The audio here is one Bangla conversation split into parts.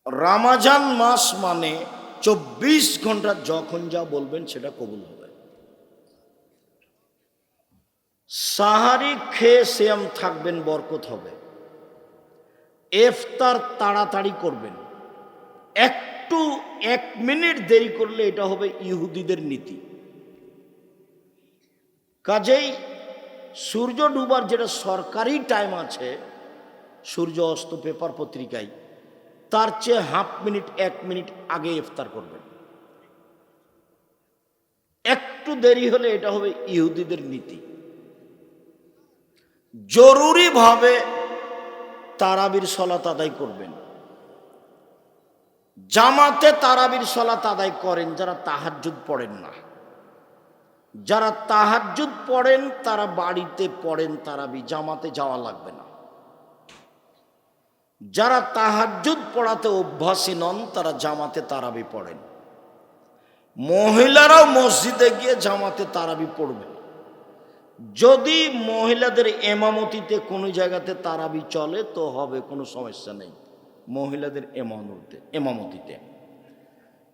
রমজান মাস মানে 24 ঘন্টা যখন যা বলবেন সেটা কবুল হবে। সাহারি খেয়ে সিয়াম থাকবেন, বরকত হবে। ইফতার তাড়াতাড়ি করবেন, একটু 1 মিনিট দেরি করলে এটা হবে ইহুদিদের নীতি। কাজেই সূর্য ডুবার যেটা সরকারি টাইম আছে, সূর্য অস্ত পেপার পত্রিকায়, তার চেয়ে হাফ মিনিট 1 মিনিট আগে ইফতার করবেন। একটু দেরি হলে এটা হবে ইহুদিদের নীতি। জরুরিভাবে তারাবির সালাত আদায় করবেন। জামাতে তারাবির সালাত আদায় করেন যারা তাহাজ্জুদ পড়েন না। যারা তাহাজ্জুদ পড়েন তারা বাড়িতে পড়েন তারাবি, জামাতে যাওয়া লাগবে না। যারা তাহাজ্জুদ পড়াতে অভ্যাসী নন তারা জামাতে তারাবি পড়েন। মহিলারাও মসজিদে গিয়ে জামাতে তারাবি পড়বেন। যদি মহিলাদের এমামতিতে কোনো জায়গাতে তারাবি চলে তো হবে, কোনো সমস্যা নেই মহিলাদের এমামতিতে।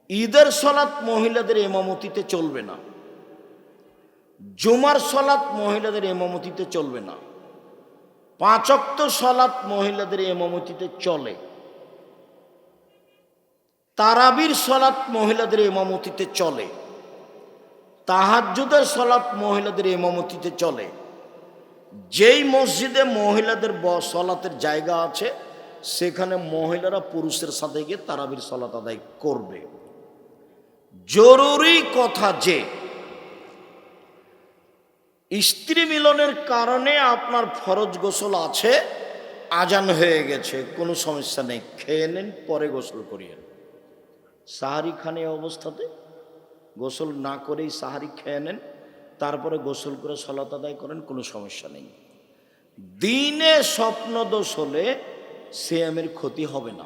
ঈদের সালাত মহিলাদের এমামতিতে চলবে না। জুমার সালাত মহিলাদের এমামতিতে চলবে না। 5 ওয়াক্ত সালাত মহিলাদের এমামতিতে চলে। তারাবির সালাত মহিলাদের ইমামতিতে চলে। তাহাজ্জুদের সালাত মহিলাদের ইমামতিতে চলে। যেই মসজিদে মহিলাদের সালাতের জায়গা আছে সেখানে মহিলারা পুরুষের সাথে গিয়ে তারাবির সালাত আদায় করবে। জরুরি কথা যে স্ত্রী মিলনের কারণে আপনার ফরজ গোসল আছে, আজান হয়ে গেছে, কোনো সমস্যা নেই, খেয়ে নেন, পরে গোসল করিয়েন। সাহারি খান এই অবস্থাতে গোসল না করেই সাহারি খেয়ে নেন, তারপরে গোসল করে সালাত আদায় করেন, কোনো সমস্যা নেই। দিনে স্বপ্নদোষ হলে সিয়ামের ক্ষতি হবে না।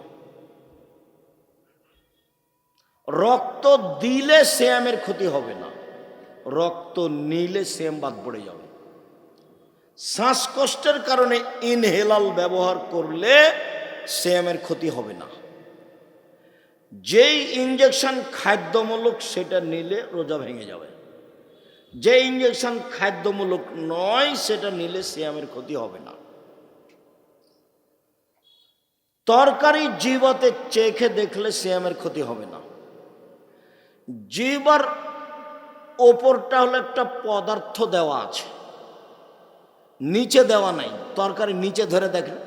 রক্ত দিলে সিয়ামের ক্ষতি হবে না, রক্ত নিলে সিয়াম বাদ পড়ে যাবে। শ্বাসকষ্টের কারণে ইনহেলাল ব্যবহার করলে সিয়ামের ক্ষতি হবে না। যেই ইঞ্জেকশন খাদ্যমূলক সেটা নিলে রোজা ভেঙে যাবে। যে ইঞ্জেকশন খাদ্যমূলক নয় সেটা নিলে সিয়ামের ক্ষতি হবে না। তরকারি জিহ্বাতে চেখে দেখলে সিয়ামের ক্ষতি হবে না। জিহ্বার ওপরটা হলো একটা পদার্থ দেওয়া আছে, নিচে দেওয়া নাই। তরকারি নিচে ধরে দেখেন,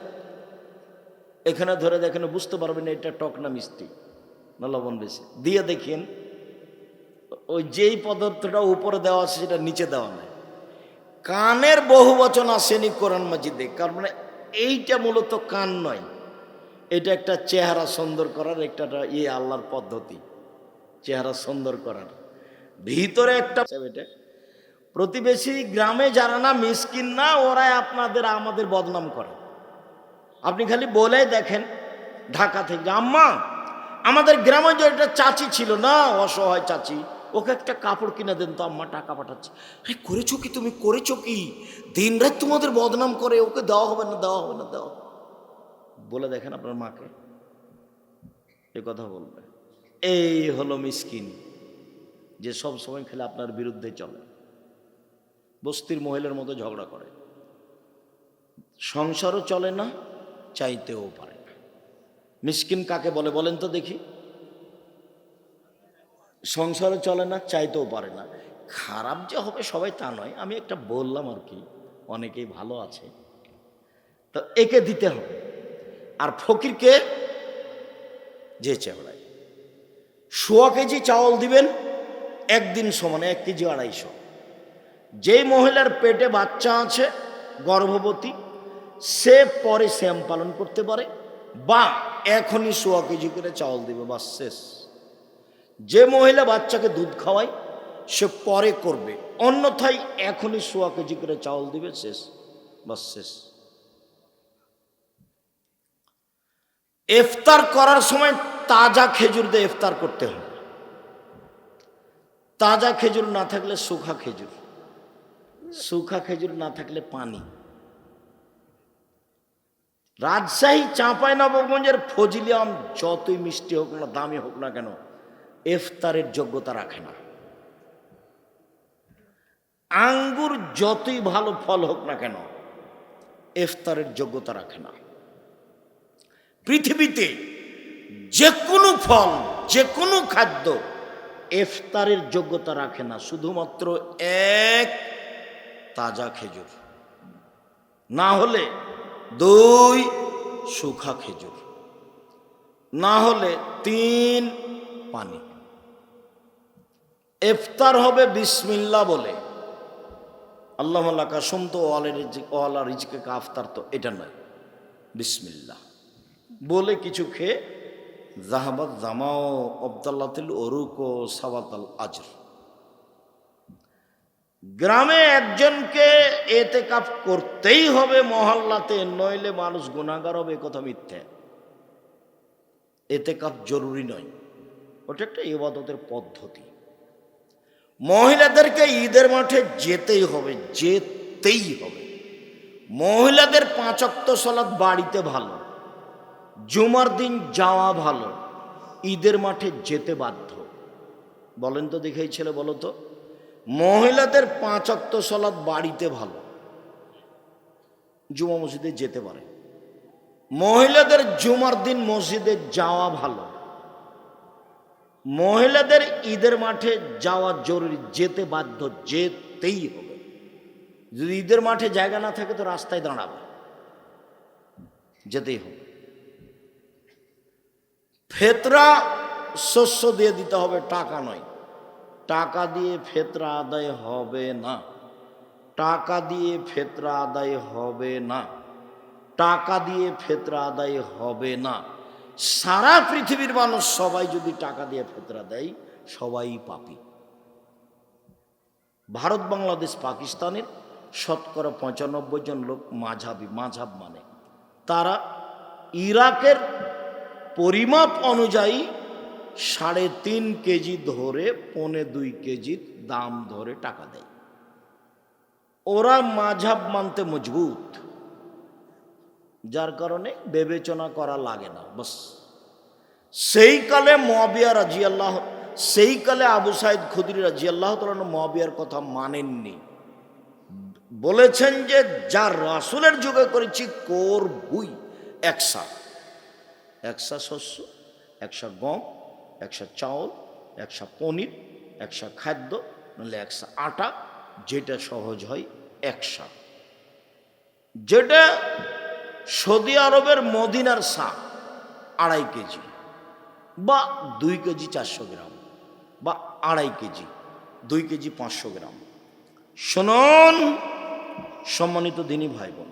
এখানে ধরে দেখেন, বুঝতে পারবেন এটা টক না মিষ্টি না লবণ বেশি, দিয়ে দেখিন ওই যেই পদার্থটা উপরে দেওয়া আছে সেটা নিচে দেওয়া নাই। কানের বহু বচন আসেনি কোরআন মাজিদে, কারণ মানে এইটা মূলত কান নয়, এটা একটা চেহারা সুন্দর করার একটা আল্লাহর পদ্ধতি, চেহারা সুন্দর করার ভিতরে একটা। প্রতিবেশী গ্রামে যারা না মিসকিন না, ওরাই আমাদের বদনাম করে। আপনি খালি বলে দেখেন ঢাকা থেকে, আম্মা আমাদের গ্রামে যে একটা চাচি ছিল না, অসহায় চাচি, ওকে একটা কাপড় কিনে দেন তো, আম্মা টাকা পাঠাচ্ছে। আরে করেছো কি তুমি, করেছো কি? দিন রাত তোমাদের বদনাম করে, ওকে দেওয়া হবে না, দেওয়া হবে না, দেওয়া। বলে দেখেন আপনার মাকে, এ কথা বলবে। এই হলো মিসকিন, যে সব সময় খেলে আপনার বিরুদ্ধে চলে, বস্তির মহিলার মতো ঝগড়া করে, সংসারও চলে না, চাইতেও পারে না। মিসকিন কাকে বলে বলেন তো দেখি? সংসারও চলে না, চাইতেও পারে না। খারাপ যে হবে সবাই তা নয়, আমি একটা বললাম আর কি, অনেকেই ভালো আছে, তো একে দিতে হবে। আর ফকিরকে যে চেওড়ায় 100 কেজি চাউল দিবেন, একদিন সমানে 1 কেজি 250। যেই মহিলার পেটে বাচ্চা আছে, গর্ভবতী, সে পরে শ্যাম পালন করতে পারে, বা এখনই 100 কেজি করে চাউল দিবে, বাস শেষ। যে মহিলা বাচ্চাকে দুধ খাওয়ায় সে পরে করবে, অন্যথায় এখনই 100 কেজি করে চাউল দিবে, শেষ, বাস শেষ। ইফতার করার সময় তাজা খেজুর দিয়ে ইফতার করতে হবে। তাজা খেজুর না থাকলে শুখা খেজুর, শুখা খেজুর না থাকলে পানি। রাজশাহী চাঁপাইনবাবগঞ্জের ফজলি আম যতই মিষ্টি হোক না, দামি হোক না কেন, ইফতারের যোগ্যতা রাখে না। আঙ্গুর যতই ভালো ফল হোক না কেন, ইফতারের যোগ্যতা রাখে না। পৃথিবীতে যে কোনো ফল, যে কোনো খাদ্য ইফতারের যোগ্যতা রাখে না, শুধুমাত্র এক তাজা খেজুর, না হলে 2 শুখা খেজুর, না হলে 3 পানি। ইফতার হবে বিসমিল্লাহ বলে, আল্লাহুম্মা লাকা সুমতু ওয়া আলা রিজকিকা আফতারতু, এটা নয়, বিসমিল্লাহ বলে কিছু খেয়ে যাহাবাত জামাও আবদাল্লাতিল উরুক ও সাওয়াতাল আজর। গ্রামে একজনকে এতেকাফ করতেই হবে মহল্লাতে, নইলে মানুষ গুনাহগার হবে, কথা মিথ্যা। এতেকাফ জরুরি নয়, ওটা একটা ইবাদতের পদ্ধতি। মহিলাদেরকে ঈদের মাঠে যেতেই হবে, যেতেই হবে। মহিলাদের 5 ওয়াক্ত সালাত বাড়িতে ভালো, জুমার দিন যাওয়া ভালো, ঈদের মাঠে যেতে বাধ্য। বলেন তো দেখে এই ছেলে, বলো তো, মহিলাদের 5 ওয়াক্ত সালাত বাড়িতে ভালো, জুমা মসজিদে যেতে পারে। মহিলাদের জুমার দিন মসজিদে যাওয়া ভালো, মহিলাদের ঈদের মাঠে যাওয়া জরুরি, যেতে বাধ্য, যেতেই হবে। যদি ঈদের মাঠে জায়গা না থাকে তো রাস্তায় দাঁড়াবে, যেতেই হবে। ফেতরা শস্য দিয়ে দিতে হবে, টাকা নয়। টাকা দিয়ে ফেতরা আদায় হবে না, টাকা দিয়ে ফেতরা আদায় হবে না, টাকা দিয়ে ফেতরা আদায় হবে না। সারা পৃথিবীর মানুষ সবাই যদি টাকা দিয়ে ফেতরা দেয়, সবাই পাপী। ভারত, বাংলাদেশ, পাকিস্তানের 95% জন লোক মাঝহাব মানে, তারা ইরাকের পরিমাপ অনুযায়ী 3.5 কেজি ধরে 1.25 কেজির দাম ধরে টাকা দেয়। ওরা মাঝহাব মানতে মজবুত, যার কারণে বিবেচনা করা লাগে না। বাস সেই কালে মুআবিয়া রাদিয়াল্লাহু, সেই কালে আবু সাঈদ খুদরি রাদিয়াল্লাহু তাআলা মুআবিয়ার কথা মানেননি, বলেছেন যে যা রাসূলের যুগে করেছি করবই। 100 শস্য, 100 গম, 100 চাউল, 100 পনির, 100 খাদ্য, নাহলে 100 আটা, যেটা সহজ হয় 100। যেটা সৌদি আরবের মদিনার শাক 2.5 কেজি বা 2 কেজি 400 গ্রাম, বা 2.5 কেজি 2 কেজি 500 গ্রাম। শুনুন সম্মানিত দিনী ভাই বোন,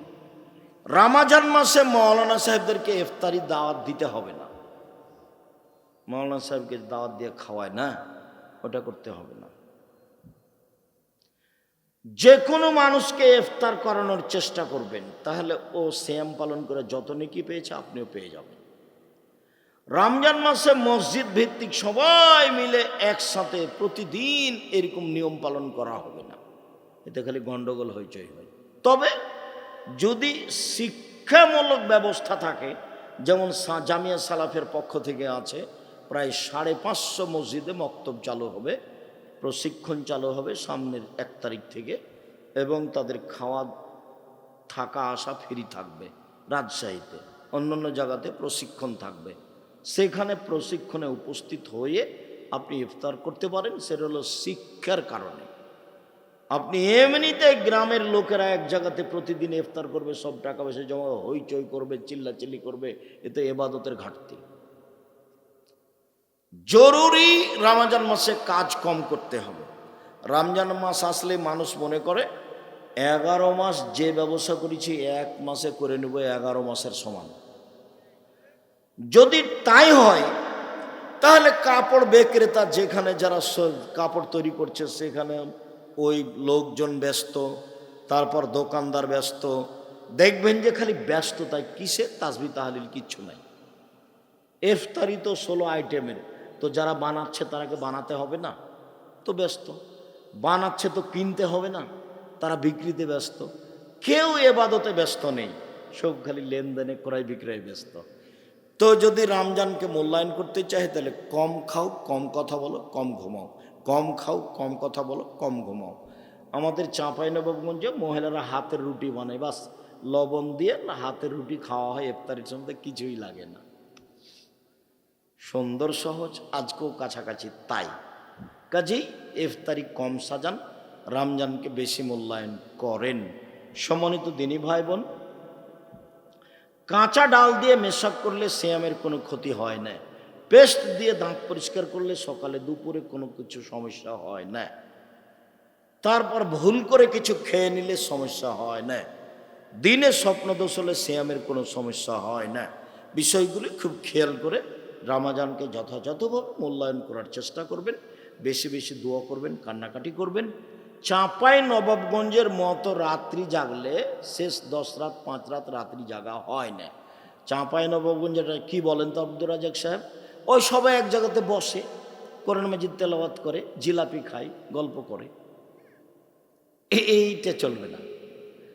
রমজান মাসে মাওলানা সাহেবদেরকে ইফতারি দাওয়াত দিতে হবে না। মাওলানা সাহেবকে দাওয়াত দিয়ে খাওয়ায় না, ওটা করতে হবে না। যে কোনো মানুষকে ইফতার করানোর চেষ্টা করবেন, তাহলে ও সিয়াম পালন করে যত নেকি পেয়েছে আপনিও পেয়ে যাবেন। রমজান মাসে মসজিদ ভিত্তিক সবাই মিলে একসাথে প্রতিদিন এরকম নিয়ম পালন করা হবে না, এতে খালি গন্ডগোল হইচই হয়। তবে যদি শিক্ষামূলক ব্যবস্থা থাকে, যেমন জামিয়া সালাফের পক্ষ থেকে আছে, প্রায় 550 মসজিদে মক্তব চালু হবে, প্রশিক্ষণ চালু হবে সামনের 1 তারিখ থেকে, এবং তাদের খাওয়া থাকা আসা ফ্রি থাকবে। রাজশাহীতে, অন্যান্য জায়গাতে প্রশিক্ষণ থাকবে, সেখানে প্রশিক্ষণে উপস্থিত হয়ে আপনি ইফতার করতে পারেন। সেটা হলো শিক্ষার কারণে। আপনি এমনিতে গ্রামের লোকেরা এক জায়গাতে প্রতিদিন ইফতার করবে, সব টাকা পয়সা জমা হইচই করবে, চিল্লাচিল্লি করবে, এতে ইবাদতের ঘাটতি। জরুরি রমজান মাসে কাজ কম করতে হবে। রমজান মাস আসলে মানুষ মনে করে 11 মাস যে ব্যবসা করেছি 1 মাসে করে নেব 11 মাসের সমান। যদি তাই হয় তাহলে কাপড় বিক্রেতা যেখানে যারা কাপড় তৈরি করছে সেখানে ওই লোকজন ব্যস্ত, তারপর দোকানদার ব্যস্ত, দেখবেন যে খালি ব্যস্ততায়। কিসে? তাসবিহ তাহলিল কিচ্ছু নাই। ইফতারি তো 16 আইটেমের, তো যারা বানাচ্ছে তারাকে বানাতে হবে না, তো ব্যস্ত। বানাচ্ছে তো কিনতে হবে না, তারা বিক্রিতে ব্যস্ত। কেউ ইবাদতে ব্যস্ত নেই। সব খালি লেনদেনে ক্রয় বিক্রয় ব্যস্ত। তো যদি রমজানকে মূল্যায়ন করতে চাই তাহলে কম খাও, কম কথা বলো, কম ঘুমাও। কম খাও, কম কথা বলো, কম ঘুমাও। আমাদের চাঁপাইনবাবগঞ্জে মহিলারা হাতের রুটি বানায়, বাস লবণ দিয়ে হাতের রুটি খাওয়া হয় ইফতারের সময়, কিছুই লাগে না। সুন্দর সহজ, আজকেও কাছাকাছি তাই। কাজেই ইফতারি কম সাজান, রমজানকে বেশি মূল্যায়ন করেন। সম্মানিত দিনী ভাই বোন, কাঁচা ডাল দিয়ে মেশাক করলে সিয়ামের কোনো ক্ষতি হয় না। পেস্ট দিয়ে দাঁত পরিষ্কার করলে সকালে দুপুরে কোনো কিছু সমস্যা হয় না। তারপর ভুল করে কিছু খেয়ে নিলে সমস্যা হয় না। দিনে স্বপ্নদোষ হলে সিয়ামের কোনো সমস্যা হয় না। বিষয়গুলি খুব খেয়াল করে রমজানকে যথাযথভাবে মূল্যায়ন করার চেষ্টা করবেন। বেশি বেশি দোয়া করবেন, কান্নাকাটি করবেন। চাঁপাইনবাবগঞ্জের মতো রাত্রি জাগলে শেষ 10 রাত 5 রাত রাত্রি জাগা হয় না। চাঁপাইনবাবগঞ্জের কি বলেন তো আব্দুর রাজাক সাহেব, ওই সবাই এক জায়গাতে বসে কোরআন মাজিদ তেলাওয়াত করে, জিলাপি খায়, গল্প করে, এইটা চলবে না।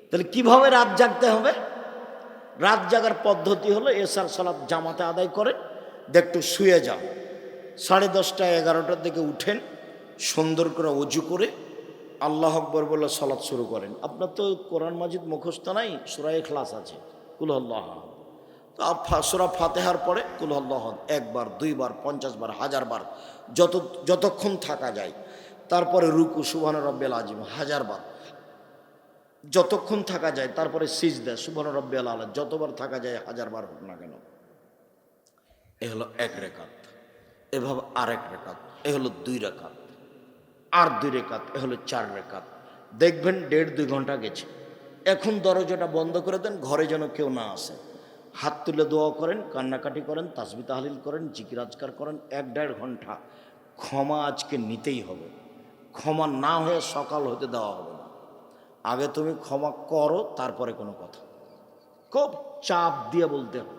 তাহলে কিভাবে রাত জাগতে হবে? রাত জাগার পদ্ধতি হলো এশার সালাত জামাতে আদায় করেন, একটু শুয়ে যান, 10:30 11টার দিকে উঠেন, সুন্দর করে অজু করে আল্লাহ আকবর বলে সালাত শুরু করেন। আপনার তো কোরআন মাজিদ মুখস্থ নাই, সূরা ইখলাস আছে, কুল আল্লাহ, তো সূরা ফাতিহার পরে কুল আল্লাহ 1 বার 2 বার 50 বার 1000 বার যতক্ষণ থাকা যায়। তারপরে রুকু সুবহান রাব্বিয়াল আযীম 1000 বার যতক্ষণ থাকা যায়। তারপরে সিজদা সুবহান রাব্বিয়াল আলা যতবার থাকা যায় 1000 বার হোক না কেন। এ হলো 1 রাকাত। এভাবে আরেক রাকাত, এ হলো 2 রাকাত, আর 2 রাকাত, এ হলো 4 রাকাত। দেখবেন 1.5-2 ঘন্টা গেছে। এখন দরজাটা বন্ধ করে দেন, ঘরে যেন কেউ না আসে। হাত তুলে দোয়া করেন, কান্নাকাটি করেন, তাসবিহ তাহলিল করেন, জিকির আজকার করেন। 1-1.5 ঘন্টা ক্ষমা আজকে নিতেই হবে। ক্ষমা না হয়ে সকাল হতে দেওয়া হবে না। আগে তুমি ক্ষমা করো, তারপরে কোনো কথা। খুব চাপ দিয়ে বলতে হবে,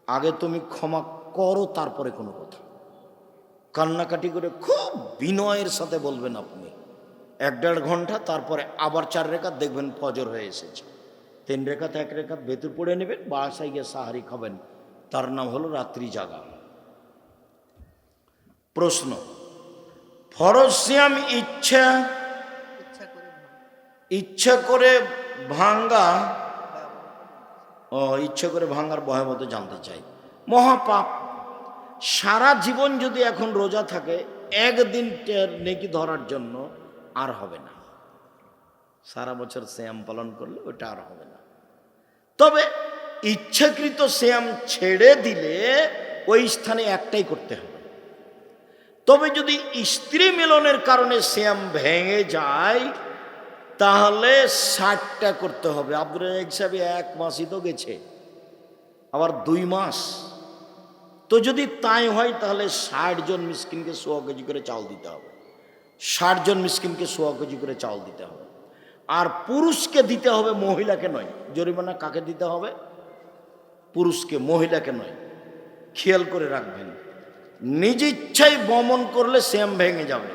আগে তুমি ক্ষমা করো তারপরে কোনো কথা। কান্নাকাটি করে খুব বিনয়ের সাথে বলবেন আপনি। 1-1.5 ঘন্টা, তারপরে আবার 4 রাকাত, দেখবেন ফজর হয়ে এসেছে। 3 রাকাত 1 রাকাত ভেতর পড়ে নেবেন, বাসায় গিয়ে সাহারি খাবেন। তার নাম হলো রাত্রি জাগা। প্রশ্ন, ফরজ সিয়াম ইচ্ছা করে ভাঙ্গা, ইচ্ছা করে ভাঙ্গার ভয়াবহতা জানতে চাই। মহাপাপ। সারা জীবন যদি এখন রোজা থাকে, একদিন নেকি ধরার জন্য আর হবে না। সারা বছর সিয়াম পালন করলে ওটা আর হবে না। তবে ইচ্ছাকৃত সিয়াম ছেড়ে দিলে ওই স্থানে একটাই করতে হবে। তবে যদি স্ত্রী মিলনের কারণে সিয়াম ভেঙে যায় তাহলে 60টা করতে হবে। আব্দুর রাজ্জাক সাহেব 1 মাসই তো গেছে, আবার 2 মাস। তো যদি তাই হয় তাহলে 60 জন মিসকিনকে 100 কেজি করে চাল দিতে হবে। 60 জন মিসকিনকে 100 কেজি করে চাল দিতে হবে। আর পুরুষকে দিতে হবে, মহিলাকে নয়। জরিমানা কাকে দিতে হবে? পুরুষকে, মহিলাকে নয়। খেয়াল করে রাখবেন। নিজ ইচ্ছায় বমন করলে সিয়াম ভেঙে যাবে,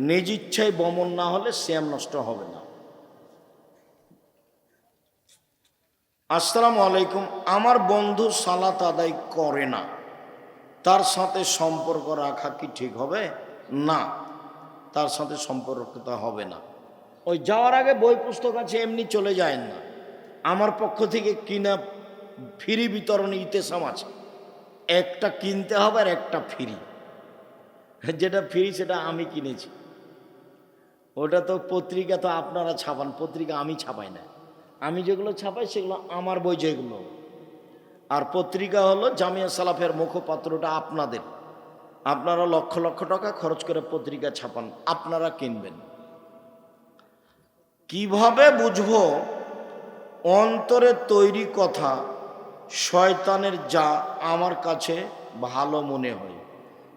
নিজ ইচ্ছায় বমন না হলে সিয়াম নষ্ট হবে না। আসসালামু আলাইকুম, আমার বন্ধু সালাত আদায় করে না, তার সাথে সম্পর্ক রাখা কি ঠিক হবে? না, তার সাথে সম্পর্কটা হবে না। ওই যাওয়ার আগে বই পুস্তক আছে এমনি চলে যায় না। আমার পক্ষ থেকে কিনা ফ্রি বিতরণ ইতেসাম আছে, একটা কিনতে হবে আর একটা ফ্রি। যেটা ফ্রি সেটা আমি কিনেছি। ওটা তো পত্রিকা তো আপনারা ছাপান, পত্রিকা আমি ছাপাই না। আমি যেগুলো ছাপাই সেগুলো আমার বই যেগুলো, আর পত্রিকা হলো জামিয়া সালাফের মুখপাত্রটা আপনাদের। আপনারা লক্ষ লক্ষ টাকা খরচ করে পত্রিকা ছাপান, আপনারা কিনবেন। কিভাবে বুঝবো অন্তরে তৈরি কথা শয়তানের যা আমার কাছে ভালো মনে হয়?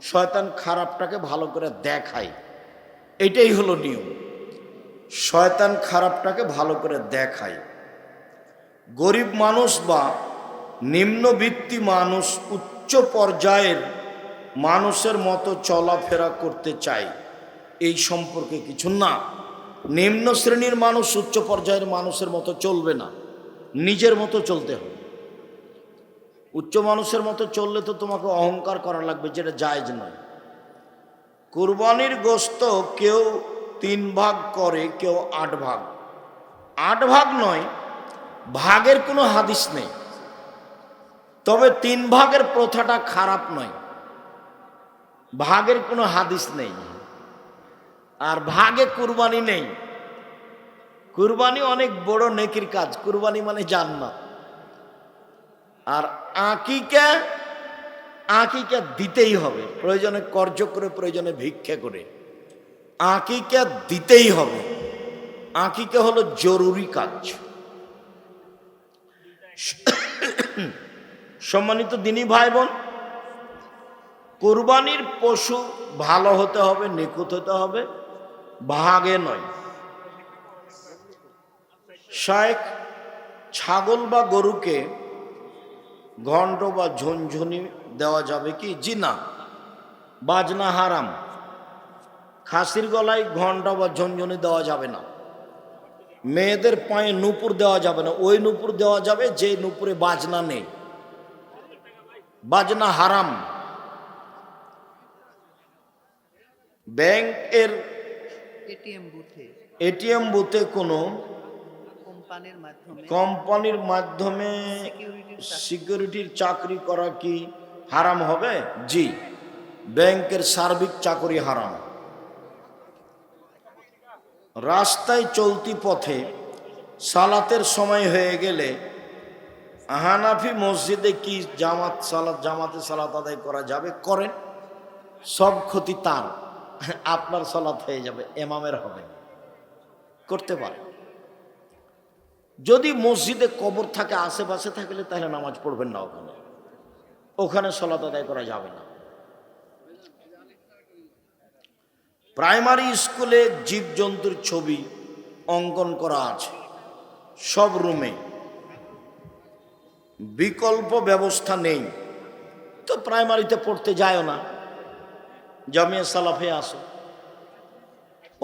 শয়তান খারাপটাকে ভালো করে দেখায়, এটাই হলো নিয়ম। শয়তান খারাপটাকে ভালো করে দেখায়। গরিব মানুষ বা নিম্নবিত্তি মানুষ উচ্চ পর্যায়ের মানুষের মতো চলাফেরা করতে চায়, এই সম্পর্কে কিছু না। নিম্ন শ্রেণীর মানুষ উচ্চ পর্যায়ের মানুষের মতো চলবে না। নিজের মতো চলতে হবে। উচ্চ মানুষের মতো চললে তো তোমাকে অহংকার করা লাগবে, যেটা জায়েজ নয়। কুরবানির গোশত কেউ 3 ভাগ করে, কেউ 8 ভাগ। 8 ভাগ নয়, ভাগের কোনো হাদিস নেই, তবে 3 ভাগের প্রথাটা খারাপ নয়। ভাগের কোনো হাদিস নেই, আর ভাগে কুরবানি নেই। কুরবানি অনেক বড় নেকির কাজ, কুরবানি মানে জান্নাত। আর আকিকা, আকিকা দিতেই হবে, প্রয়োজনে কর্জ করে, প্রয়োজনে ভিক্ষা করে, আকিকা দিতেই হবে। আকিকা হলো জরুরি কাজ। সম্মানিত দিনী ভাই বোন, কুরবানির পশু ভালো হতে হবে, নিখুঁত হতে হবে, ভাগে নয়। শায়েখ, ছাগল বা গরুকে ঘণ্ট বা ঝুনঝুনি দেওয়া যাবে কি? জি না, বাজনা হারাম। খাসির গলায় ঘণ্টা বা ঝুনঝুনি দেওয়া যাবে না। মেয়েদের পায়ে নূপুর দেওয়া যাবে না। ওই নূপুর দেওয়া যাবে যে নূপুরে বাজনা নেই, বাজনা হারাম। ব্যাংকের এটিএম বুথে কোনো কোম্পানির মাধ্যমে সিকিউরিটির চাকরি করা কি হারাম হবে? জি, ব্যাংকের সার্বিক চাকরি হারাম। রাস্তায় চলতি পথে সালাতের সময় হয়ে গেলে হানাফি মসজিদে কি জামাতে সালাত আদায় করা যাবে? করেন, সব ক্ষতি তার, আপনার সালাত হয়ে যাবে, ইমামের হবে, করতে পারে। যদি মসজিদে কবর থাকে, আশেপাশে থাকলে, তাহলে নামাজ পড়বেন না ওখানে, ওখানে সালাত আদায় করা যাবে না। প্রাইমারি স্কুলে জীবজন্তুর ছবি অঙ্কন করা আছে সব রুমে, বিকল্প ব্যবস্থা নেই, তো প্রাইমারিতে পড়তে যায় না, জামিয়া সালাফে আসো।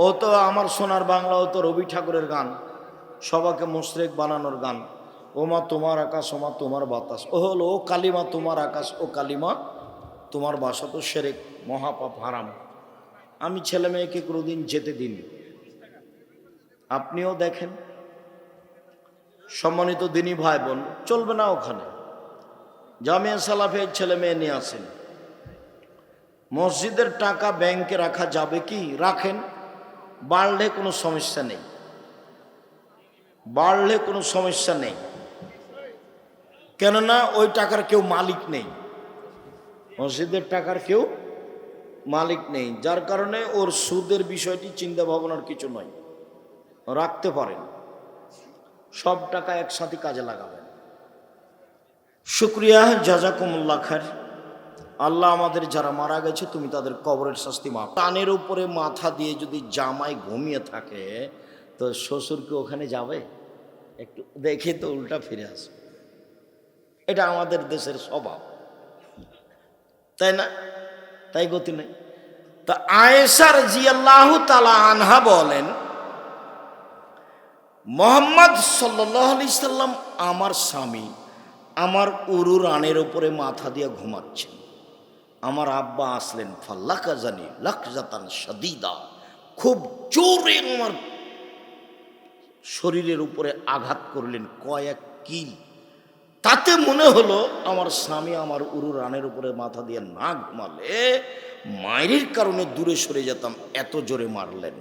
ও তো আমার সোনার বাংলা, ও তো রবি ঠাকুরের গান, সবাকে মুশরিক বানানোর গান। ও মা তোমার আকাশ, ও মা তোমার বাতাস, ও হলো ও কালিমা তোমার আকাশ, ও কালিমা তোমার বাসা, তো শিরক, মহাপাপ, হারাম। আমি ছেলে মেয়েকে কোনোদিন যেতে দিন, আপনিও দেখেন। সম্মানিত দিনী ভাই বোন, চলবে না ওখানে। জামিয়া সালাফে ছেলে মেয়ে নিয়ে আসেন। মসজিদের টাকা ব্যাংকে রাখা যাবে কি? রাখেন, বাড়লে কোনো সমস্যা নেই, বাড়লে কোনো সমস্যা নেই। কেননা ওই টাকার কেউ মালিক নেই, মসজিদের টাকার কেউ মালিক নেই, যার কারণে ওর সুদের বিষয়টি চিন্তা ভাবনার কিছু নয়, রাখতে পারেন। সব টাকা একসাথে কাজে লাগাবেন। শুক্রিয়া, জাযাকুমুল্লাহ খায়র। আল্লাহ আমাদের যারা মারা গেছে, তুমি তাদের কবরের শাস্তি মাফ। কানের উপরে মাথা দিয়ে যদি জামাই ঘুমিয়ে থাকে, তো শ্বশুর কি ওখানে যাবে? একটু দেখে তো উল্টা ফিরে আসে। এটা আমাদের দেশের স্বভাব, তাই না? তাই গতি নেই। তা আয়েশা রাদিয়াল্লাহু তাআলা আনহা বলেন, মুহাম্মদ সাল্লাল্লাহু আলাইহি সাল্লাম আমার স্বামী আমার উরু রানের উপরে মাথা দিয়ে ঘুমাচ্ছেন। আমার আব্বা আসলেন, ফাল্লাকাজানি লাকজাতান শাদীদা, খুব জোরে আমার শরীরের উপরে আঘাত করলেন, কয়েক কিল। তাতে মনে হলো আমার স্বামী আমার উরু রানের উপরে মাথা দিয়ে না ঘুমালে মায়ের কারণে দূরে সরে যেতাম, এত জোরে মারলেন।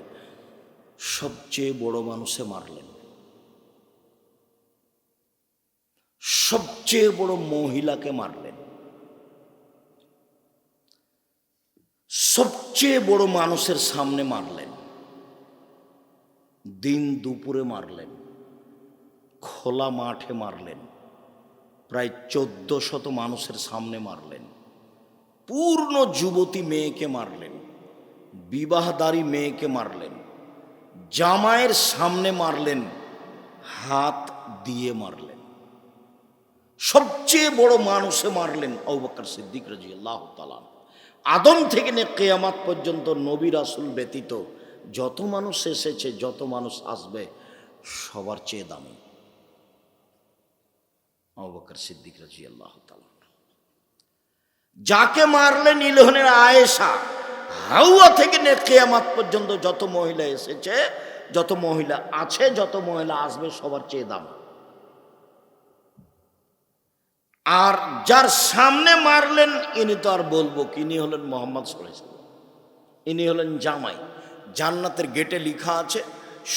সবচেয়ে বড় মানুষে মারলেন, সবচেয়ে বড় মহিলাকে মারলেন, সবচেয়ে বড় মানুষের সামনে মারলেন, দিন দুপুরে মারলেন, খোলা মাঠে মারলেন, প্রায় 1400 মানুষের সামনে মারলেন, পূর্ণ যুবতী মেয়েকে মারলেন, বিবাহদারী মেয়েকে মারলেন, জামাইয়ের সামনে মারলেন, হাত দিয়ে মারলেন, সবচেয়ে বড় মানুষে মারলেন আবু বকর সিদ্দিক রাদিয়াল্লাহু তাআলা। আদম থেকে নিয়ে কিয়ামত পর্যন্ত নবী রাসূল ব্যতীত যত মানুষ এসেছে, যত মানুষ আসবে, সবার চেয়ে দামি। আবু বকর সিদ্দিক রাদিয়াল্লাহু তাআলা। যাকে মারলেন ইলহনের আয়েশা, হাওয়া থেকে নিয়ে কিয়ামত পর্যন্ত যত মহিলা এসেছে, যত মহিলা আছে, যত মহিলা আসবে, সবার চেয়ে দাম। আর যার সামনে মারলেন ইনি তো আর বলবো কি, ইনি হলেন মুহাম্মদ সাল্লাল্লাহু আলাইহি ওয়াসাল্লাম। ইনি হলেন জামাই। জান্নাতের গেটে লেখা আছে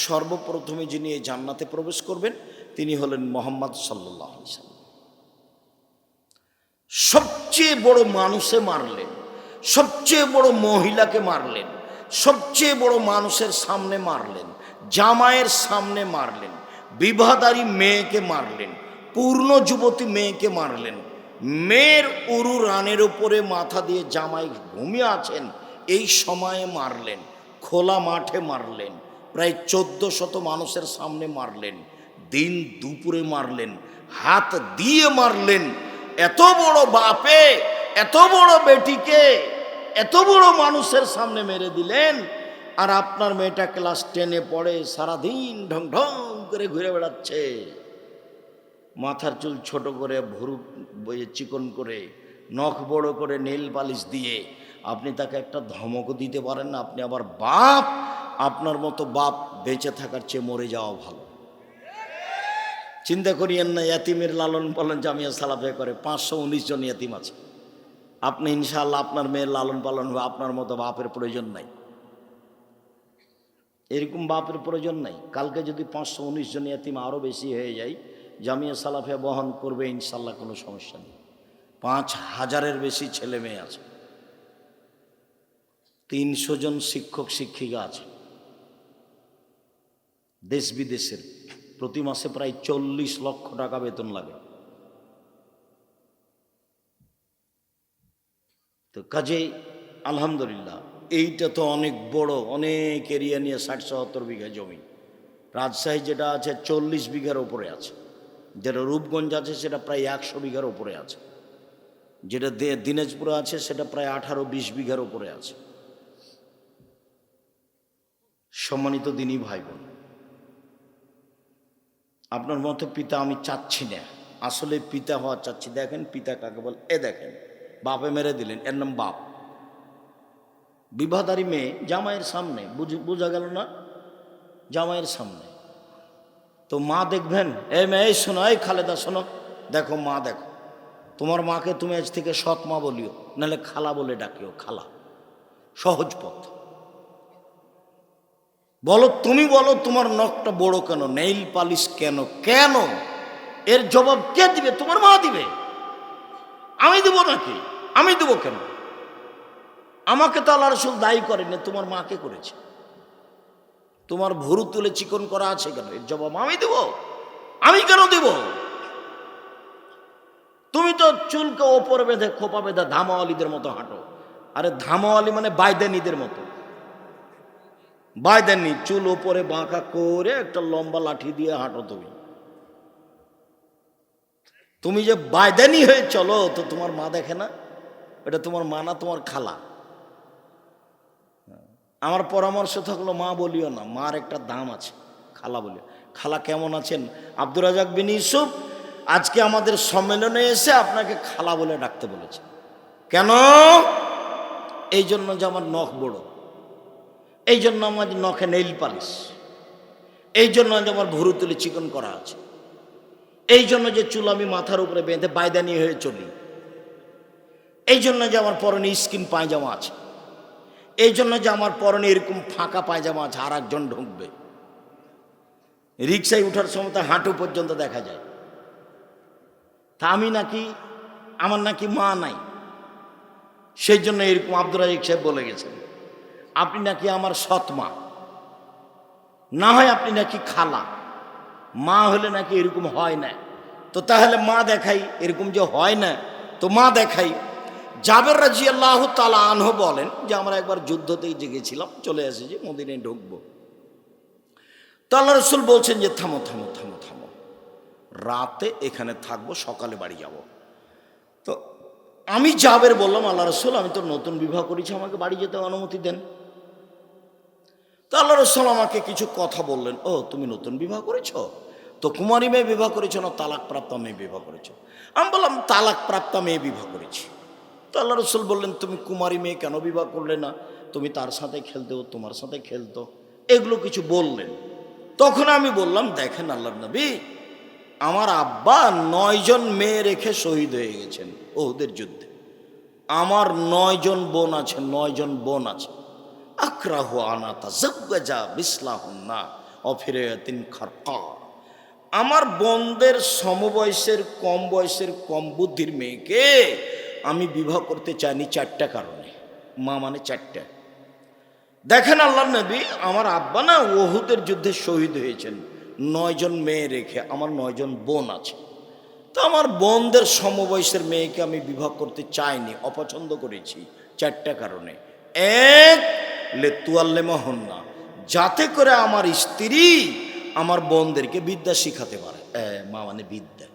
সর্বপ্রথমে যিনি এই জান্নাতে প্রবেশ করবেন তিনি হলেন মুহাম্মদ সাল্লাল্লাহু আলাইহি ওয়াসাল্লাম। সবচেয়ে বড় মানুষে মারলেন, সবচেয়ে বড় মহিলাকে মারলেন, সবচেয়ে বড় মানুষের সামনে মারলেন, জামাইয়ের সামনে মারলেন, বিবাহদারী মেয়েকে মারলেন, পূর্ণ যুবতী মেয়েকে মারলেন। মেয়ের উরু রানের উপরে মাথা দিয়ে জামাই ঘুমিয়ে আছেন এই সময়ে মারলেন, খোলা মাঠে মারলেন, প্রায় 1400 মানুষের সামনে মারলেন, দিন দুপুরে মারলেন, হাত দিয়ে মারলেন। এত বড় বাপে এত বড় বেটিকে এত বড় মানুষের সামনে মেরে দিলেন। আর আপনার মেয়েটা ক্লাস 10-এ পড়ে, সারাদিন ঢং ঢং করে ঘুরে বেড়াচ্ছে, মাথার চুল ছোট করে, ভুরু চিকন করে, নখ বড় করে, নেল পালিশ দিয়ে। আপনি তাকে একটা ধমকও দিতে পারেন না। আপনি আবার বাপ, আপনার মতো বাপ বেঁচে থাকার চেয়ে মরে যাওয়া ভালো। চিন্তা করিয়েন না, ইয়াতিমের লালন পালন জামিয়া সালাফিয়া করে 519 জন ইয়াতিম আছে। আপনি ইনশাআল্লাহ আপনার মেয়ের লালন পালন হবে, আপনার মতো বাপের প্রয়োজন নাই, এরকম বাপের প্রয়োজন নাই। কালকে যদি 519 জন ইয়াতিম আরও বেশি হয়ে যায়, জামিয়া সালাফিয়া বহন করবে ইনশাআল্লাহ, কোনো সমস্যা নেই। 5000-এর বেশি ছেলে মেয়ে আছে, 300 জন শিক্ষক শিক্ষিকা আছে দেশ বিদেশের। প্রতি মাসে প্রায় 40 লক্ষ টাকা বেতন লাগে। তো কাজেই আলহামদুলিল্লাহ এইটা তো অনেক বড়, অনেক এরিয়া নিয়ে 60-70 বিঘা জমি। রাজশাহী যেটা আছে 40 বিঘার উপরে আছে, যেটা রূপগঞ্জ আছে সেটা প্রায় 100 বিঘার উপরে আছে, যেটা দিনাজপুরে আছে সেটা প্রায় 18-20 বিঘার উপরে আছে। সম্মানিত দিনী ভাই বোন, আপনার মতো পিতা আমি চাচ্ছি না, আসলে পিতা হওয়া চাচ্ছি। দেখেন পিতা কাকে বল, এ দেখেন বাপে মেরে দিলেন, এর নাম বাপ। বিবাহদারী মেয়ে জামাইয়ের সামনে, বোঝা গেল না, জামাইয়ের সামনে। তো মা দেখবেন, এই মেয়ে এই শোনো, এই খালেদা শোনো, দেখো মা দেখো, তোমার মাকে তুমি আজ থেকে সৎ মা বলিও, নাহলে খালা বলে ডাকিও, খালা, সহজ পথ। বলো, তুমি বলো তোমার নখটা বড় কেন, নেইল পালিশ কেন, কেন? এর জবাব কে দিবে? তোমার মা দিবে। আমি দেব নাকি? আমি দেব কেন? আমাকে তো আল্লাহ রাসূল দায়ী করেনি, তোমার মাকে করেছে। তোমার ভুরু তুলে চিকন করা আছে কেন? এর জবাব আমি দেব। আমি কেন দেব? তুমি তো চুলকে ওপর বেঁধে, খোপা বেঁধে ধামাওয়ালিদের মতো হাঁটো। আরে ধামাওয়ালি মানে বাইদানিদের মতো। বাইদানি, চুল ওপরে বাঁকা করে একটা লম্বা লাঠি দিয়ে হাঁটো তুমি। তুমি যে বাইদানি হয়ে চলো, তো তোমার মা দেখে না? এটা তোমার মা না, তোমার খালা। আমার পরামর্শ থাকলো মা বলিও না, মার একটা দাম আছে, খালা বলিও। খালা কেমন আছেন? আব্দুর রাজাক বিন ইউসুফ আজকে আমাদের সম্মেলনে এসে আপনাকে খালা বলে ডাকতে বলেছে। কেন? এই জন্য যে আমার নখ বড়, এই জন্য আমার নখে নেইল পালিশ, এই জন্য যে আমার ভুরু তুলে চিকন করা আছে, এই জন্য যে চুল আমি মাথার উপরে বেঁধে বাইদানি হয়ে চলি, এই জন্য যে আমার পরনে স্কিন পায়জামা আছে, এই জন্য যে আমার পরনে এরকম ফাঁকা পায়জামা আছে, আর একজন ঢুকবে। রিক্সায় উঠার সময় তো হাঁটু পর্যন্ত দেখা যায়। তা আমি নাকি, আমার নাকি মা নাই, সেই জন্য এরকম আব্দুর রাজাক সাহেব বলে গেছেন আপনি নাকি আমার সৎ মা, না হয় আপনি নাকি খালা। মা হলে নাকি এরকম হয় না। তো তাহলে মা দেখাই, এরকম যে হয় না তো মা দেখাই। জাবের রাদিয়াল্লাহু তাআলা আনহু বলেন যে আমরা একবার যুদ্ধতেই জেগেছিলাম, চলে এসেছি, মদিনায় ঢুকবো। তো আল্লাহ রাসূল বলছেন যে থামো থামো থামো থামো, রাতে এখানে থাকবো, সকালে বাড়ি যাব। তো আমি জাবের বললাম আল্লাহ রাসূল আমি তো নতুন বিবাহ করেছি, আমাকে বাড়ি যেতে অনুমতি দেন। তো আল্লাহ রাসূল আমাকে কিছু কথা বললেন। ও তুমি নতুন বিবাহ করেছ? তো কুমারী মেয়ে বিবাহ করেছো না তালাক প্রাপ্ত মেয়ে বিবাহ করেছো? আমি বললাম তালাক প্রাপ্ত মেয়ে বিবাহ করেছি। তো আল্লাহ রসুল বললেন, তুমি কুমারী মেয়ে কেন বিবাহ করলে না? তুমি তার সাথে খেলতে, ও তোমার সাথে খেলতো, এগুলো কিছু বললেন। তখন আমি বললাম, দেখেন আল্লাহর নবী, আমার আব্বা 9 জন মেয়ে রেখে শহীদ হয়ে গেছেন ওহুদের যুদ্ধে। আমার 9 জন বোন আছে, 9 জন বোন আছে। আক্রাহু আনা তাযাওয়াজা বিসলাহুন্না অফিরায়াতিন খারকা। আমার বোনদের সমবয়সের, কম বয়সের, কম বুদ্ধির মেয়েকে আমি বিবাহ করতে চাইনি 4টা কারণে। মা মানে 4টা। দেখেন আল্লাহর নবী, আমার আব্বা না ওহুদের যুদ্ধে শহীদ হয়েছেন 9 জন মেয়ে রেখে, আমার 9 জন বোন আছে। তো আমার বোনদের সমবয়সের মেয়েকে আমি বিবাহ করতে চাইনি, অপছন্দ করেছি 4টা কারণে। এক, লেতুয়াল্লেমাহুন্না, যাতে করে আমার স্ত্রী আমার বোনদেরকে বিদ্যা শিখাতে পারে, মা মানে বিদ্যা।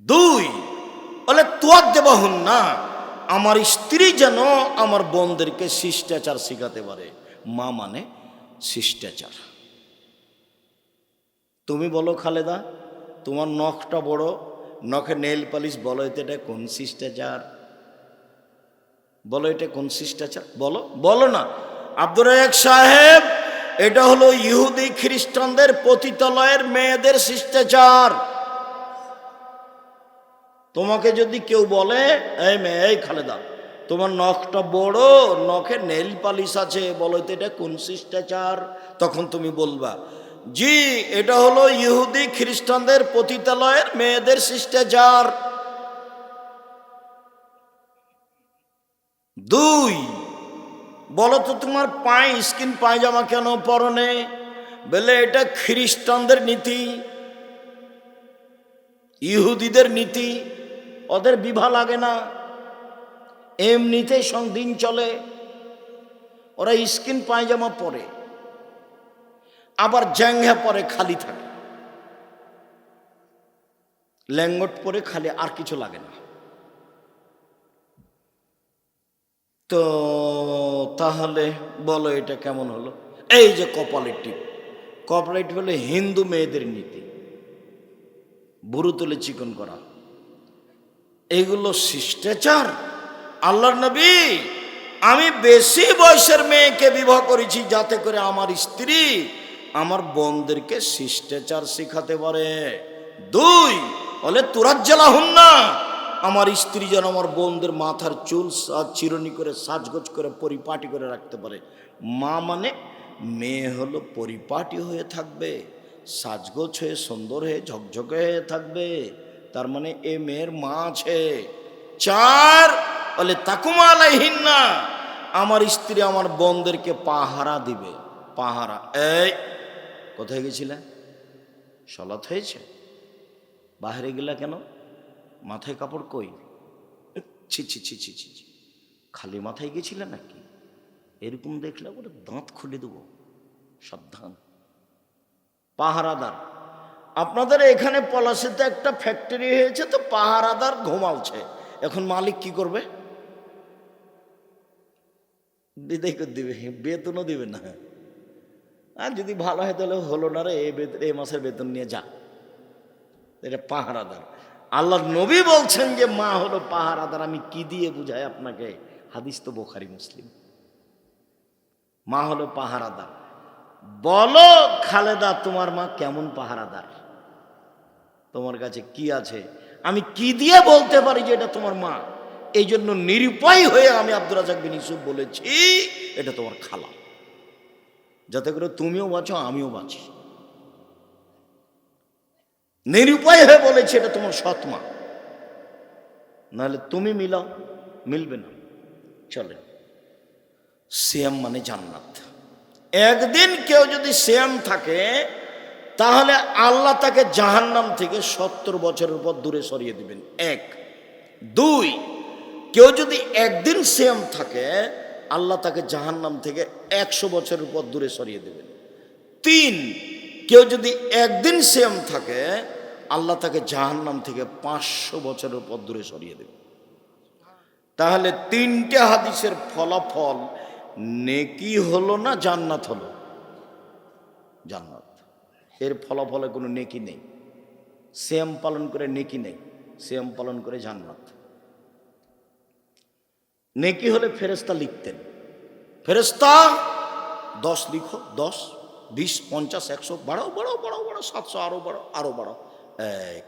2, বলে তুয়াদ্দেবাহুন্না, আমার স্ত্রী যেন আমার বোনদেরকে শিষ্টাচার শিখাতে পারে, মা মানে শিষ্টাচার। তুমি বলো খালেদা, তোমার নখটা বড়, নখে নেল পালিশ, বলো এটা কোন শিষ্টাচার? বলো এটা কোন শিষ্টাচার? বলো, বলো না। আব্দুর রাজ্জাক সাহেব, এটা হলো ইহুদি খ্রিস্টানদের পতিতালয়ের মেয়েদের শিষ্টাচার। তোমাকে যদি কেউ বলে, এই মেয়ে, এই খালেদা, তোমার নখটা বড়, নখে নেল পালিশ আছে, বলো তো এটা কোন শিষ্টাচার? তখন তুমি বলবা, জি, এটা হলো ইহুদি খ্রিস্টানদের পতিতালয়ের মেয়েদের শিষ্টাচার। 2, বলো তো তোমার পায়ে স্কিন পায়জামা কেন পরনে? বলে এটা খ্রিস্টানদের নীতি, ইহুদিদের নীতি, ওদের বিবাহ লাগে না, এমনিতেই দিন চলে, ওরা স্কিন পায়জামা পরে, আবার জ্যাঙ্ঘা পরে, খালি থাকে, ল্যাঙ্গট পরে খালি, আর কিছু লাগে না। তো তাহলে বলো এটা কেমন হলো? এই যে কপালের টিপ, কপালের টিপ হলো হিন্দু মেয়েদের নীতি, বুড়ো তুলে চিকন করা, এগুলো শিষ্টাচার? আল্লাহর নবী, আমি বেশি বয়সের মেয়েকে বিবাহ করেছি যাতে করে আমার স্ত্রী আমার বোনদেরকে শিষ্টাচার শিখাতে পারে। 2, বলে তুরাজ্জালাহুন্না, আমার স্ত্রী যেন আমার বোনদের মাথার চুল চিরুনি করে, সাজগোজ করে, পরিপাটি করে রাখতে পারে। মা মানে মেয়ে হলো পরিপাটি হয়ে থাকবে, সাজগোজ হয়ে, সুন্দর হয়ে, ঝকঝকে হয়ে থাকবে, তার মানে এ মেয়ের মা আছে। 4, বলে তাকুমা আলাইহিন্না, আমার স্ত্রী আমার বোনদেরকে পাহারা দিবে। পাহারা, এই কোথায় গেছিলে? সলাৎ হয়েছে? বাহিরে গেলা কেন? মাথায় কাপড় কই? ছি ছি ছি ছি ছি, খালি মাথায় গেছিলে নাকি? এরকম দেখলে ওরা দাঁত খুলে দেবো, সাবধান। পাহারাদার, আপনাদের এখানে পলাশিতে একটা ফ্যাক্টরি হয়েছে, তো পাহারাদার ঘুমাচ্ছে, এখন মালিক কি করবে? বিদায় করে দিবে, বেতনও দিবে না। আর যদি ভালো হয় তাহলে হলো না রে, এই মাসের বেতন নিয়ে যা। এটা পাহারাদার। আল্লাহ নবী বলছেন যে মা হলো পাহারাদার। আমি কি দিয়ে বুঝাই আপনাকে? হাদিস তো বুখারী মুসলিম। মা হলো পাহারাদার। বলো খালেদা, তোমার মা কেমন পাহারাদার? তোমার কাছে কি আছে? আমি কি দিয়ে বলতে পারি যে এটা তোমার মা? এই জন্য নিরুপায় হয়ে আমি আব্দুর রাজ্জাক বিন ইউসুফ বলেছি এটা তোমার খালা, যাতে করে তুমিও বাঁচো, আমিও বাঁচি। নিরুপায় হয়ে বলেছি এটা তোমার সৎ মা, নাহলে তুমি মিলাও, মিলবে না। চলে, সিয়াম মানে জান্নাত। একদিন কেউ যদি সিয়াম থাকে তাহলে আল্লাহ তাকে জাহান্নাম থেকে 70 বছরের পর দূরে সরিয়ে দিবেন। 1, 2, কেউ যদি একদিন সিয়াম থাকে আল্লাহ তাকে জাহান্নাম থেকে 100 বছরের পর দূরে সরিয়ে দেবেন। 3, কেউ যদি একদিন সিয়াম থাকে আল্লাহ তাকে জাহান্নাম থেকে 500 বছরের পর দূরে সরিয়ে দেবে। তাহলে 3টে হাদিসের ফলাফল নেকি হলো না জান্নাত হলো? জান্নাত। এর ফলাফলে কোনো নেকি নেই। সিয়াম পালন করে নেকি নেই, সিয়াম পালন করে জান্নাত। নেকি হলে ফেরেশতা লিখতেন, ফেরেশতা 10 লিখো, 10, 20, 50, 100, বাড়াও বাড়াও বাড়াও বাড়াও, 700, আরো বাড়াও আরো বাড়াও,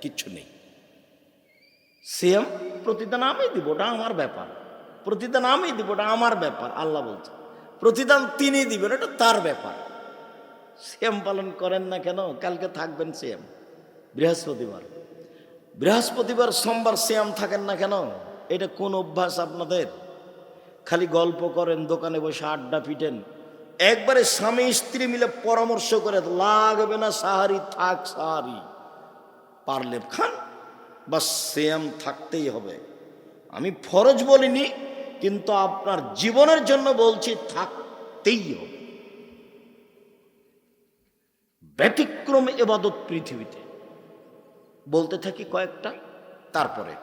কিচ্ছু নেই। সিয়াম প্রতিদান আমি দিব, ওটা আমার ব্যাপার। প্রতিদান আমি দিব, ওটা আমার ব্যাপার। আল্লাহ বলছে প্রতিদান তিনি দিবেন, এটা তার ব্যাপার। সিয়াম পালন করেন না কেন? কালকে থাকবেন সিয়াম, বৃহস্পতিবার, বৃহস্পতিবার সোমবার সিয়াম থাকেন না কেন? এটা কোন অভ্যাস আপনাদের? খালি গল্প করেন, দোকানে বসে আড্ডা পিটেন, একবারে স্বামী স্ত্রী মিলে পরামর্শ করে লাগবে না সাহারি, থাক সাহারি, পারলে খান, বাস সিয়াম থাকতেই হবে। আমি ফরজ বলিনি, কিন্তু আপনার জীবনের জন্য বলছি থাকতেই হবে। ব্যতিক্রম ইবাদত পৃথিবীতে বলতে থাকি কয়েকটা। তারপরে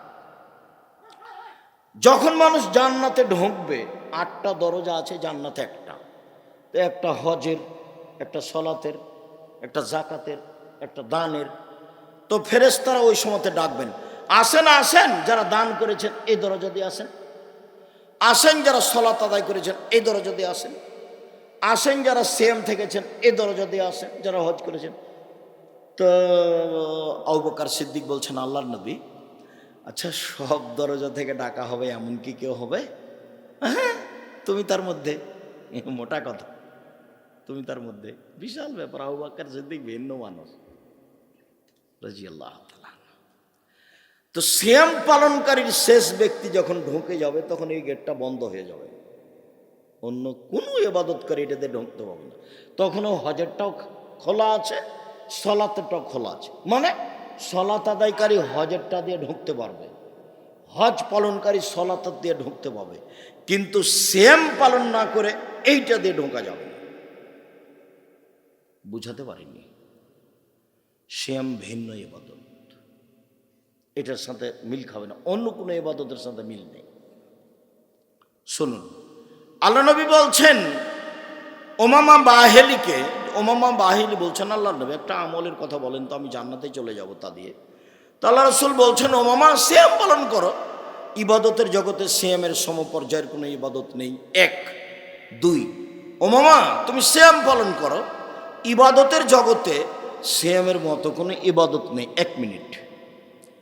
যখন মানুষ জান্নাতে ঢুকবে, 8টা দরজা আছে জান্নাতে, একটা তো একটা হজের, একটা সলাতের, একটা জাকাতের, একটা দানের। তো ফেরেশতারা ওই সময়তে ডাকবেন, আসেন আসেন যারা দান করেছেন এই দরজা দিয়ে আসেন, আসেন যারা সলাত আদায় করেছেন এই দরজা দিয়ে আসেন, আসেন যারা সিয়াম থেকেছেন এই দরজা দিয়ে আসেন, যারা হজ করেছেন। তো আবু বকর সিদ্দিক বলছেন, আল্লাহর নবী, আচ্ছা সব দরজা থেকে ডাকা হবে এমন কি কেউ হবে? হ্যাঁ, তুমি তার মধ্যে। মোটা কথা, তুমি তার মধ্যে। বিশাল ব্যাপার। আবু বকর সিদ্দিক ভিন্ন মানুষ রাদিয়াল্লাহু তাআলা। তো সিয়াম পালনকারীর শেষ ব্যক্তি যখন ঢুকে যাবে, তখন এই গেটটা বন্ধ হয়ে যাবে, অন্য কোনো ইবাদতকারী এটাতে ঢুকতে পারবে না। তখনও হজেরটাও খোলা আছে, সলাতেরটাও খোলা আছে। মানে সলাত আদায়কারী হজেরটা দিয়ে ঢুকতে পারবে, হজ পালনকারী সলাত দিয়ে ঢুকতে পারবে, কিন্তু সিয়াম পালন না করে এইটা দিয়ে ঢোকা যাবে না। বুঝাতে পারিনি? সিয়াম ভিন্ন ইবাদত, এটার সাথে মিল খাবে না, অন্য কোনো ইবাদতের সাথে মিল নেই। শুনুন, আল্লাহ নবী বলছেন ওমামা বাহেলিকে, ওমামা বাহেলি বলছেন, আল্লাহ নবী একটা আমলের কথা বলেন তো, আমি জান্নাতে চলে যাব তা দিয়ে। তো আল্লাহ রাসূল বলছেন, ওমামা সিয়াম পালন করো। ইবাদতের জগতে সিয়ামের সমপর্যায়ের কোনো ইবাদত নেই। 1, 2, ওমামা তুমি সিয়াম পালন করো। ইবাদতের জগতে সিয়ামের মতো কোনো ইবাদত নেই। 1 মিনিট।